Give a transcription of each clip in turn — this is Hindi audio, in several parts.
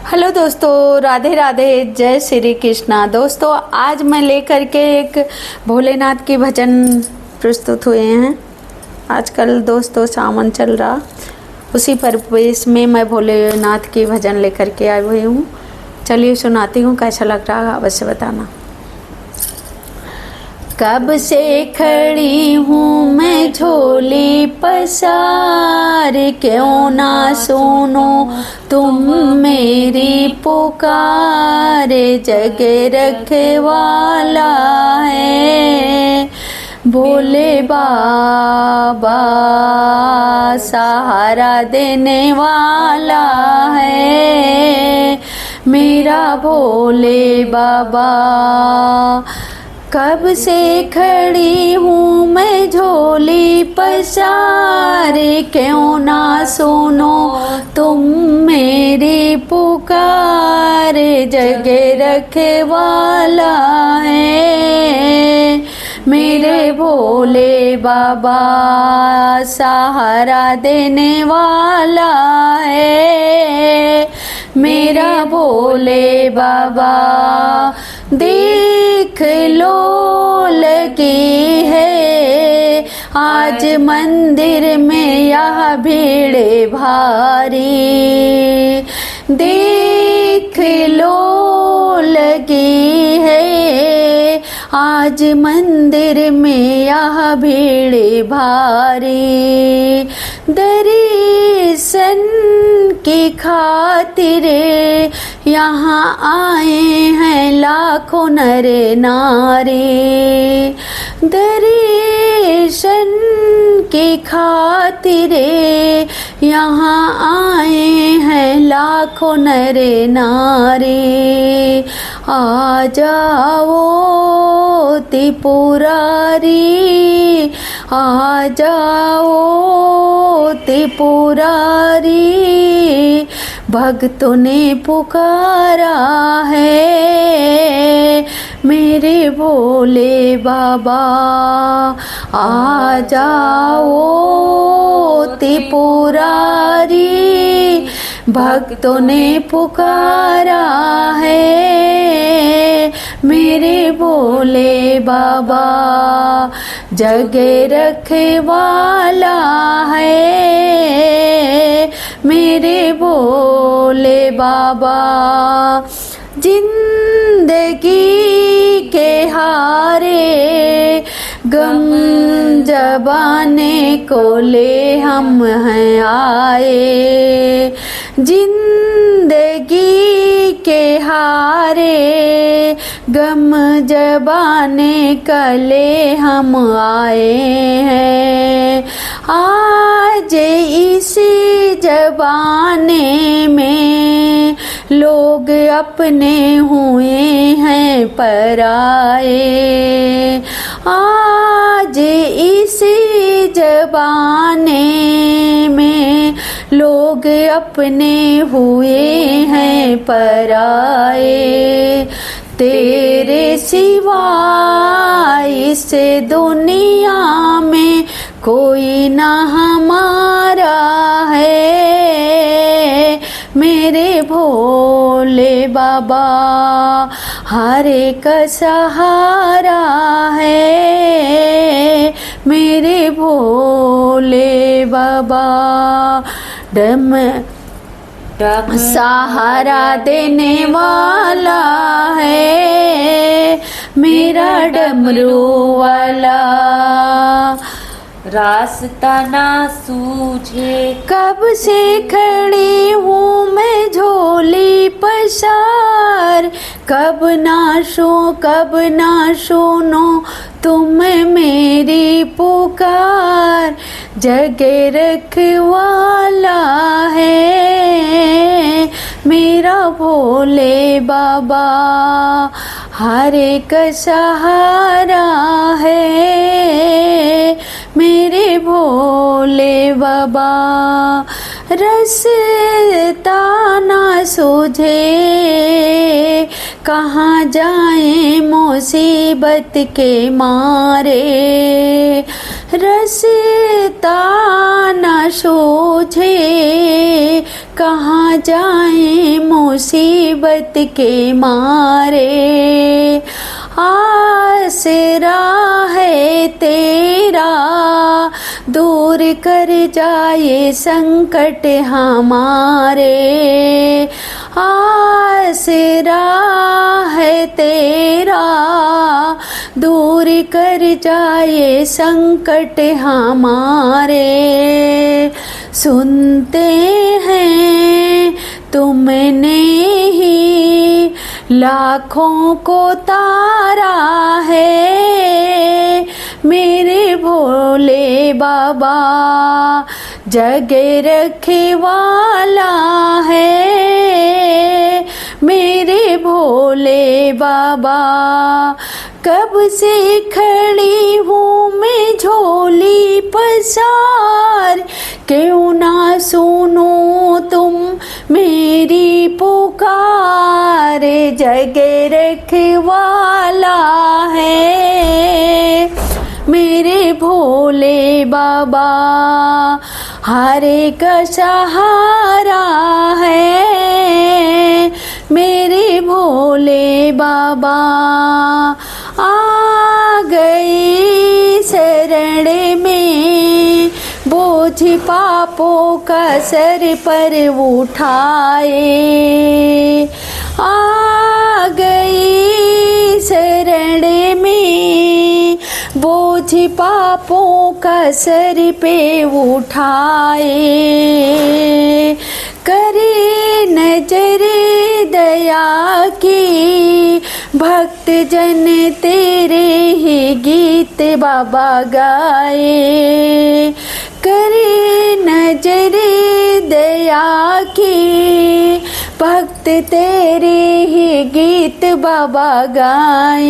हेलो दोस्तों, राधे राधे, जय श्री कृष्णा। दोस्तों, आज मैं लेकर के एक भोलेनाथ की भजन प्रस्तुत हुए हैं। आजकल दोस्तों सावन चल रहा, उसी परिवेश में मैं भोलेनाथ की भजन लेकर के आई हुई हूँ। चलिए सुनाती हूँ, कैसा लग रहा है अवश्य बताना। कब से खड़ी हूँ मैं झोली पसार, क्यों ना सुनो तुम मेरी पुकार। जग रखे वाला है भोले बाबा, सहारा देने वाला है मेरा भोले बाबा। कब से खड़ी हूँ मैं झोली पसार, क्यों ना सुनो तुम मेरी पुकार। जग रखे वाला है मेरे भोले बाबा, सहारा देने वाला है मेरा भोले बाबा। देख लो लगी है आज मंदिर में यह भीड़ भारी। देख लो लगी है आज मंदिर में यह भीड़ भारी। दर्शन की खातिर यहाँ आए हैं लाखों नर नारी। दर्शन की खातिर यहाँ आए हैं लाखों नर नारी। आ जाओ त्रिपुरारी, आ जाओ त्रिपुरारी, भक्तों ने पुकारा है मेरे भोले बाबा। आ जाओ त्रिपुरारी, भक्तों ने पुकारा है मेरे भोले बाबा। जग रखे वाला है मेरे भोले बाबा। जिंदगी के हारे गम जबाने को ले हम हैं आए। जिंदगी के हारे गम जबाने कले हम आए हैं। आज इसी जबाने में लोग अपने हुए हैं पराए। आज इसी जबाने में लोग अपने हुए हैं पराए। तेरे सिवा इस दुनिया में कोई ना हमारा है मेरे भोले बाबा। हर एक सहारा है मेरे भोले बाबा। सहारा देने वाला है मेरा डमरू वाला। रास्ता ना सूझे कब से खड़ी हूँ मैं झोली पसार, कब ना सुनो तुम मेरी पुकार। जग रखवाला है मेरा भोले बाबा। हर एक सहारा है मेरे भोले बाबा। रास्ता ना सूझे कहाँ जाएं मुसीबत के मारे, रास्ता न सूझे, कहाँ जाएं मुसीबत के मारे, आसरा है तेरा दूर कर जाए संकट हमारे, आसरा है तेरा दूर कर जाए संकट हमारे। सुनते हैं तुमने ही लाखों को तारा है, मेरे भोले बाबा जग रखे वाला है, मेरे भोले बाबा कब से खड़ी हूँ मैं झोली पसार, क्यों ना सुनो तुम मेरी पुकार, जग रखवाला है मेरे भोले बाबा, हर एक सहारा है मेरे भोले बाबा। आ गई शरण में बोझ पापों का सर पर उठाए, आ गई शरण में बोझ पापों का सर पे उठाए, करे नजर दया की भक्त जन तेरे ही गीत बाबा गाए, करे नजर दया की भक्त तेरे ही गीत बाबा गाए,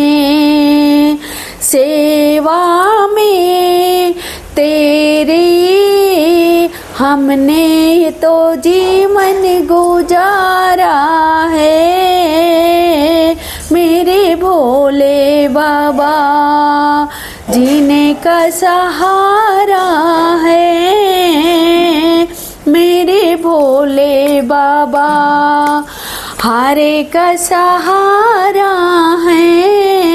सेवा में तेरी हमने तो जीवन गुजारा है, मेरे भोले बाबा जीने का सहारा है, मेरे भोले बाबा हर एक सहारा है।